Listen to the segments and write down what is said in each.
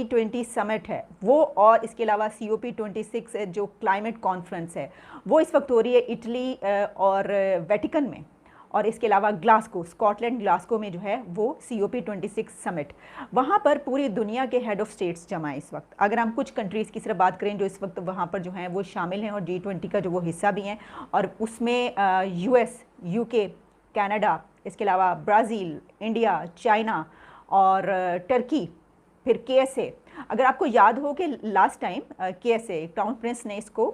G20 summit है वो, और इसके अलावा COP26 जो क्लाइमेट कॉन्फ्रेंस है वो इस वक्त हो रही है इटली और वेटिकन में, और इसके अलावा ग्लासगो, स्कॉटलैंड ग्लासगो में जो है वो COP26 समिट, वहाँ पर पूरी दुनिया के हेड ऑफ स्टेट्स जमा है इस वक्त। अगर हम कुछ कंट्रीज़ की सिर्फ बात करें जो इस वक्त वहाँ पर जो हैं वो शामिल हैं और G20 का जो वो हिस्सा भी हैं, और उसमें US, UK, कनाडा, इसके अलावा ब्राज़ील, इंडिया, चाइना और टर्की, फिर KSA। अगर आपको याद हो कि last time KSA crown Prince ने इसको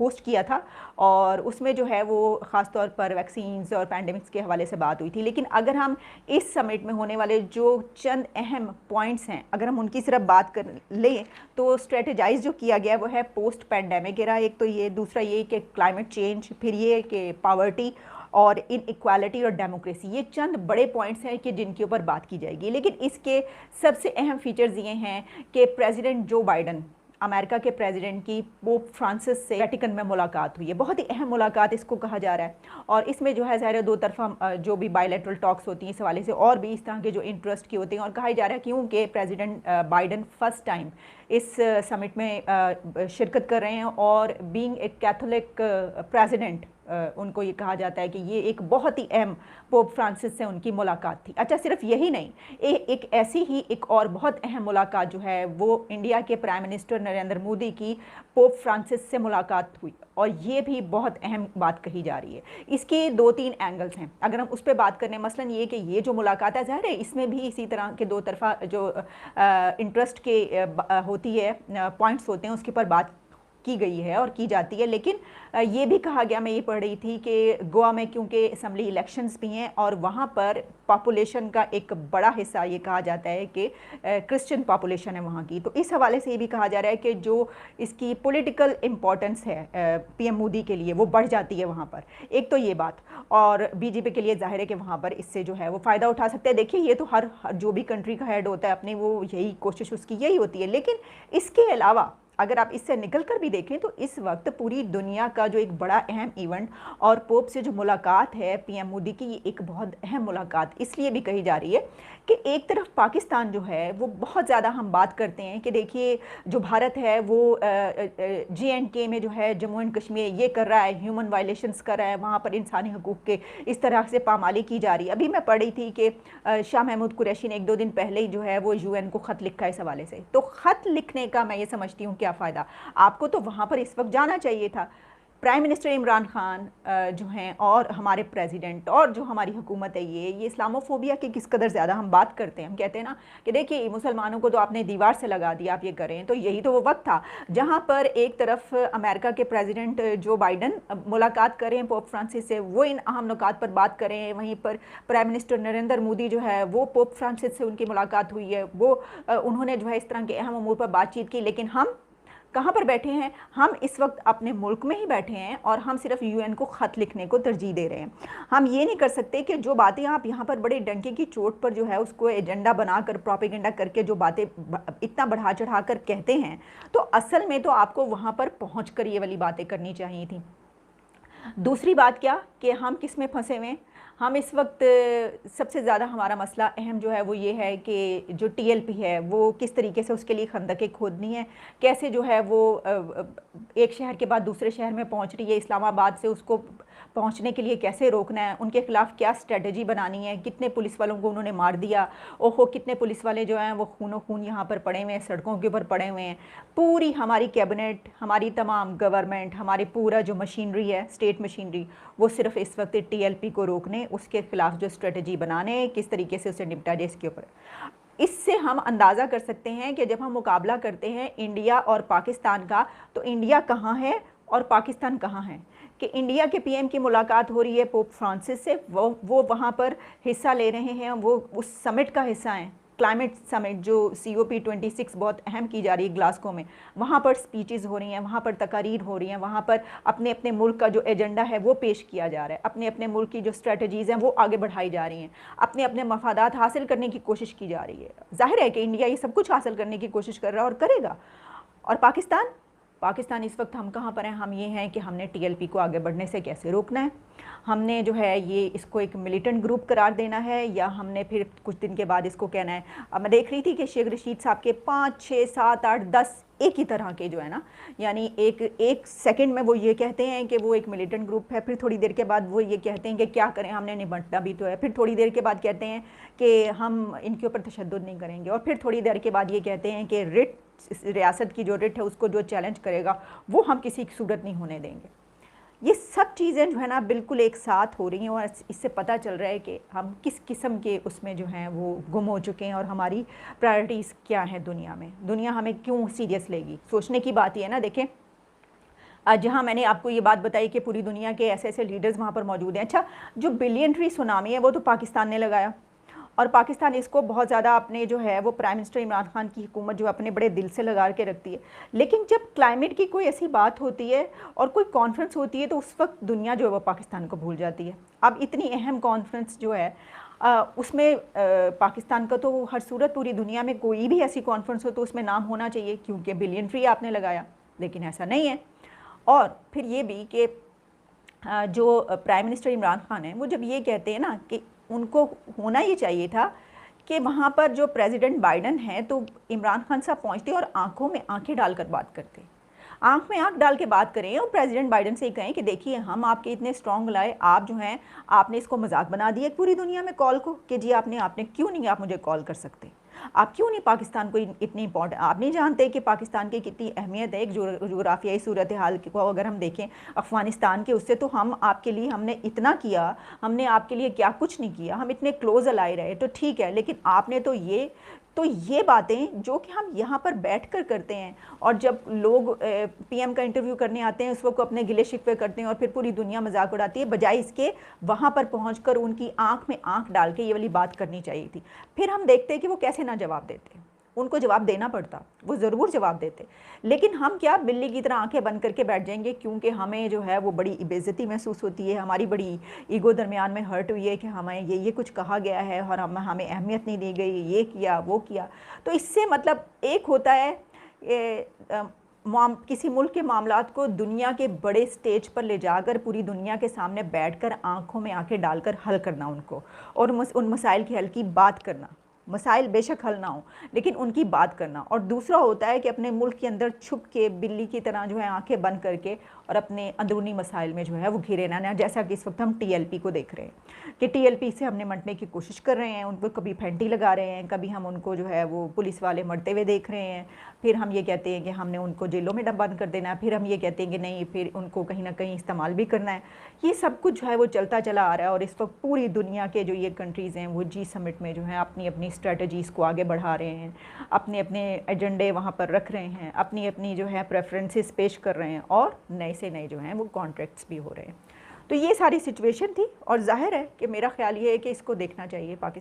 होस्ट किया था, और उसमें जो है वो ख़ास तौर पर वैक्सीन्स और पैंडेमिक्स के हवाले से बात हुई थी। लेकिन अगर हम इस समिट में होने वाले जो चंद अहम पॉइंट्स हैं अगर हम उनकी सिर्फ बात कर लें, तो स्ट्रेटेजाइज जो किया गया वो है पोस्ट पैंडेमिक एरा, एक तो ये, दूसरा ये कि क्लाइमेट चेंज, फिर ये कि पावर्टी और इनइक्वालिटी और डेमोक्रेसी, ये चंद बड़े पॉइंट्स हैं कि जिनके ऊपर बात की जाएगी। लेकिन इसके सबसे अहम फीचर्स ये हैं कि प्रेसिडेंट जो बाइडन, अमेरिका के प्रेसिडेंट की पोप फ्रांसिस से वेटिकन में मुलाकात हुई है, बहुत ही अहम मुलाकात इसको कहा जा रहा है। और इसमें जो है ज़ाहिर दो तरफा जो भी बायलैटरल टॉक्स होती हैं इस हवाले से, और भी इस तरह के जो इंटरेस्ट की होती हैं, और कहा जा रहा है क्योंकि प्रेसिडेंट बाइडन फर्स्ट टाइम इस समिट में शिरकत कर रहे हैं, और बीइंग ए कैथोलिक प्रेसिडेंट उनको ये कहा जाता है कि ये एक बहुत ही अहम पोप फ्रांसिस से उनकी मुलाकात थी। अच्छा, सिर्फ यही नहीं, एक ऐसी ही एक और बहुत अहम मुलाकात जो है वो इंडिया के प्राइम मिनिस्टर नरेंद्र मोदी की पोप फ्रांसिस से मुलाकात हुई, और ये भी बहुत अहम बात कही जा रही है। इसके 2-3 एंगल्स हैं अगर हम उस पर बात करें। मसलन ये कि ये जो मुलाकात है, ज़ाहिर है इसमें भी इसी तरह के दो तरफा जो इंटरेस्ट के होती है, पॉइंट्स होते हैं, उसके ऊपर बात की गई है और की जाती है। लेकिन ये भी कहा गया, मैं ये पढ़ रही थी कि गोवा में क्योंकि असम्बली इलेक्शंस भी हैं और वहाँ पर पॉपुलेशन का एक बड़ा हिस्सा ये कहा जाता है कि क्रिश्चियन पॉपुलेशन है वहाँ की, तो इस हवाले से ये भी कहा जा रहा है कि जो इसकी पॉलिटिकल इम्पोर्टेंस है PM मोदी के लिए वो बढ़ जाती है वहाँ पर। एक तो ये बात, और BJP के लिए जाहिर है कि वहाँ पर इससे जो है वो फ़ायदा उठा सकते हैं। देखिए, ये तो हर जो भी कंट्री का हेड होता है अपनी, वो यही कोशिश उसकी यही होती है। लेकिन इसके अलावा अगर आप इससे निकल कर भी देखें तो इस वक्त पूरी दुनिया का जो एक बड़ा अहम इवेंट और पोप से जो मुलाकात है PM मोदी की, ये एक बहुत अहम मुलाकात इसलिए भी कही जा रही है कि एक तरफ पाकिस्तान जो है वो बहुत ज़्यादा हम बात करते हैं कि देखिए जो भारत है वो J&K में जो है जम्मू एंड कश्मीर ये कर रहा है, ह्यूमन वायलेशंस कर रहा है, वहाँ पर इंसानी हकूक़ के इस तरह से पामाली की जा रही है। अभी मैं पढ़ रही थी कि शाह महमूद कुरैशी ने 1-2 दिन पहले ही जो है वो UN को ख़त लिखा है इस हवाले से। तो ख़त लिखने का मैं ये समझती हूँ क्या फ़ायदा, आपको तो वहाँ पर इस वक्त जाना चाहिए था। प्राइम मिनिस्टर इमरान खान जो हैं और हमारे प्रेसिडेंट और जो हमारी हुकूमत है, ये इस्लामोफोबिया की किस कदर ज़्यादा हम बात करते हैं। हम कहते हैं ना कि देखिए मुसलमानों को तो आपने दीवार से लगा दिया, आप ये करें, तो यही तो वो वक्त था जहाँ पर एक तरफ अमेरिका के प्रेसिडेंट जो बाइडन मुलाकात करें पोप फ्रांसिस से, वो इन अहम नुकात पर बात करें, वहीं पर प्राइम मिनिस्टर नरेंद्र मोदी जो है वो पोप फ्रांसिस से उनकी मुलाकात हुई है, वो उन्होंने जो है इस तरह के अहम अमूर पर बातचीत की। लेकिन हम कहाँ पर बैठे हैं? हम इस वक्त अपने मुल्क में ही बैठे हैं और हम सिर्फ UN को ख़त लिखने को तरजीह दे रहे हैं। हम ये नहीं कर सकते कि जो बातें आप यहाँ पर बड़े डंके की चोट पर जो है उसको एजेंडा बनाकर, प्रोपेगेंडा करके जो बातें इतना बढ़ा चढ़ा कर कहते हैं, तो असल में तो आपको वहाँ पर पहुँच कर ये वाली बातें करनी चाहिए थी। दूसरी बात क्या कि हम किस में फंसे हुए हैं? हम इस वक्त सबसे ज़्यादा हमारा मसला अहम जो है वो ये है कि जो TLP है वो किस तरीके से उसके लिए खंदकें खोदनी है, कैसे जो है वो एक शहर के बाद दूसरे शहर में पहुंच रही है, इस्लामाबाद से उसको पहुंचने के लिए कैसे रोकना है, उनके खिलाफ क्या स्ट्रेटजी बनानी है, कितने पुलिस वालों को उन्होंने मार दिया, ओहो कितने पुलिस वाले जो हैं वो खूनो खून यहाँ पर पड़े हुए हैं, सड़कों के ऊपर पड़े हुए हैं। पूरी हमारी कैबिनेट, हमारी तमाम गवर्नमेंट, हमारी पूरा जो मशीनरी है, स्टेट मशीनरी, वो सिर्फ इस वक्त TLP को रोकने, उसके खिलाफ जो स्ट्रेटजी बनाने, किस तरीके से उसे निपटा जाए इसके ऊपर। इससे हम अंदाज़ा कर सकते हैं कि जब हम मुकाबला करते हैं इंडिया और पाकिस्तान का, तो इंडिया कहाँ है और पाकिस्तान कहाँ है। कि इंडिया के PM की मुलाकात हो रही है पोप फ्रांसिस से, वो वहाँ पर हिस्सा ले रहे हैं, वो उस समिट का हिस्सा हैं, क्लाइमेट समिट जो COP26 बहुत अहम की जा रही है ग्लासगो में। वहाँ पर स्पीचेस हो रही हैं, वहाँ पर तकारीर हो रही हैं, वहाँ पर अपने अपने मुल्क का जो एजेंडा है वो पेश किया जा रहा है, अपने अपने मुल्क की जो स्ट्रेटजीज़ हैं वो आगे बढ़ाई जा रही हैं, अपने अपने मफादात हासिल करने की कोशिश की जा रही है। जाहिर है कि इंडिया ये सब कुछ हासिल करने की कोशिश कर रहा है और करेगा। और पाकिस्तान पाकिस्तान इस वक्त हम कहाँ पर हैं? हम ये हैं कि हमने टीएलपी को आगे बढ़ने से कैसे रोकना है, हमने जो है ये इसको एक मिलिटेंट ग्रुप करार देना है, या हमने फिर कुछ दिन के बाद इसको कहना है। अब मैं देख रही थी कि शेख रशीद साहब के 5, 6, 7, 8, 10 एक ही तरह के जो है ना, यानी एक सेकंड में वो ये कहते हैं कि वो एक मिलिटेंट ग्रुप है, फिर थोड़ी देर के बाद वो ये कहते हैं कि क्या करें, हमने निपटना भी तो है, फिर थोड़ी देर के बाद कहते हैं कि हम इनके ऊपर तशद्दुद नहीं करेंगे, और फिर थोड़ी देर के बाद ये कहते हैं कि रिट, रियासत की जो रिट है उसको जो चैलेंज करेगा वो हम किसी की सूरत नहीं होने देंगे। ये सब चीज़ें जो है ना बिल्कुल एक साथ हो रही हैं, और इससे पता चल रहा है कि हम किस किस्म के उसमें जो हैं वो गुम हो चुके हैं, और हमारी प्रायोरिटीज़ क्या हैं दुनिया में, दुनिया हमें क्यों सीरियस लेगी। सोचने की बात ही है ना। देखें, आज जहाँ मैंने आपको ये बात बताई कि पूरी दुनिया के ऐसे ऐसे लीडर्स वहाँ पर मौजूद हैं। अच्छा, जो बिलियनरी सुनामी है वो तो पाकिस्तान ने लगाया, और पाकिस्तान इसको बहुत ज़्यादा अपने जो है वो प्राइम मिनिस्टर इमरान खान की हुकूमत जो अपने बड़े दिल से लगा के रखती है। लेकिन जब क्लाइमेट की कोई ऐसी बात होती है और कोई कॉन्फ्रेंस होती है तो उस वक्त दुनिया जो है वो पाकिस्तान को भूल जाती है। अब इतनी अहम कॉन्फ्रेंस जो है उसमें पाकिस्तान का तो हर सूरत, पूरी दुनिया में कोई भी ऐसी कॉन्फ्रेंस हो तो उसमें नाम होना चाहिए, क्योंकि बिलियन फ्री आपने लगाया, लेकिन ऐसा नहीं है। और फिर ये भी कि जो प्राइम मिनिस्टर इमरान खान है वो जब ये कहते हैं ना कि उनको होना ये चाहिए था कि वहाँ पर जो प्रेसिडेंट बाइडन है तो इमरान खान साहब पहुँचते और आंखों में आंखें डालकर बात करते, आंख में आंख डाल के बात करें, और प्रेसिडेंट बाइडन से ही कहें कि देखिए हम आपके इतने स्ट्रॉन्ग लाए, आप जो हैं आपने इसको मजाक बना दिया पूरी दुनिया में कॉल को कि जी आपने क्यों नहीं, आप मुझे कॉल कर सकते, आप क्यों नहीं पाकिस्तान को इतनी इंपॉर्टेंट, आप नहीं जानते कि पाकिस्तान की कितनी अहमियत है। एक जोग्राफियाई सूरत हाल को अगर हम देखें अफ़गानिस्तान के उससे, तो हम आपके लिए हमने इतना किया, हमने आपके लिए क्या कुछ नहीं किया, हम इतने क्लोज अलाई रहे, तो ठीक है, लेकिन आपने तो ये बातें जो कि हम यहाँ पर बैठ कर करते हैं, और जब लोग पीएम का इंटरव्यू करने आते हैं उस वक्त अपने गिले शिकवे करते हैं और फिर पूरी दुनिया मजाक उड़ाती है, बजाय इसके वहाँ पर पहुँचकर उनकी आंख में आंख डाल के ये वाली बात करनी चाहिए थी। फिर हम देखते हैं कि वो कैसे ना जवाब देते, उनको जवाब देना पड़ता, वो ज़रूर जवाब देते, लेकिन हम क्या बिल्ली की तरह आंखें बंद करके बैठ जाएंगे, क्योंकि हमें जो है वो बड़ी बेइज्जती महसूस होती है, हमारी बड़ी ईगो दरमियान में हर्ट हुई है कि हमें ये कुछ कहा गया है और हमें अहमियत नहीं दी गई, ये किया वो किया। तो इससे मतलब एक होता है किसी मुल्क के मामलात को दुनिया के बड़े स्टेज पर ले जाकर पूरी दुनिया के सामने बैठकर आंखों में आंखें डालकर हल करना उनको, और उन मसाइल के हल की बात करना, मसाइल बेशक हल ना हो लेकिन उनकी बात करना। और दूसरा होता है कि अपने मुल्क के अंदर छुप के बिल्ली की तरह जो है आंखें बंद करके और अपने अंदरूनी मसाइल में जो है वो घिरे रहना, जैसा कि इस वक्त हम टीएलपी को देख रहे हैं कि टीएलपी से हमने मटने की कोशिश कर रहे हैं, उन पर कभी फेंटी लगा रहे हैं, कभी हम उनको जो है वो पुलिस वाले मरते हुए देख रहे हैं, फिर हम ये कहते हैं कि हमने उनको जेलों में बंद कर देना है, फिर हम ये कहते हैं कि नहीं, फिर उनको कहीं ना कहीं इस्तेमाल भी करना है। ये सब कुछ जो है वो चलता चला आ रहा है, और इस वक्त पूरी दुनिया के जो ये कंट्रीज़ हैं वो जी समिट में जो है अपनी अपनी स्ट्रेटजीज़ को आगे बढ़ा रहे हैं, अपने अपने एजेंडे वहाँ पर रख रहे हैं, अपनी अपनी जो है प्रेफरेंसेस पेश कर रहे हैं, और नए से नए जो हैं वो कॉन्ट्रैक्ट्स भी हो रहे हैं। तो ये सारी सिचुएशन थी, और जाहिर है कि मेरा ख्याल ये है कि इसको देखना चाहिए पाकिस्तान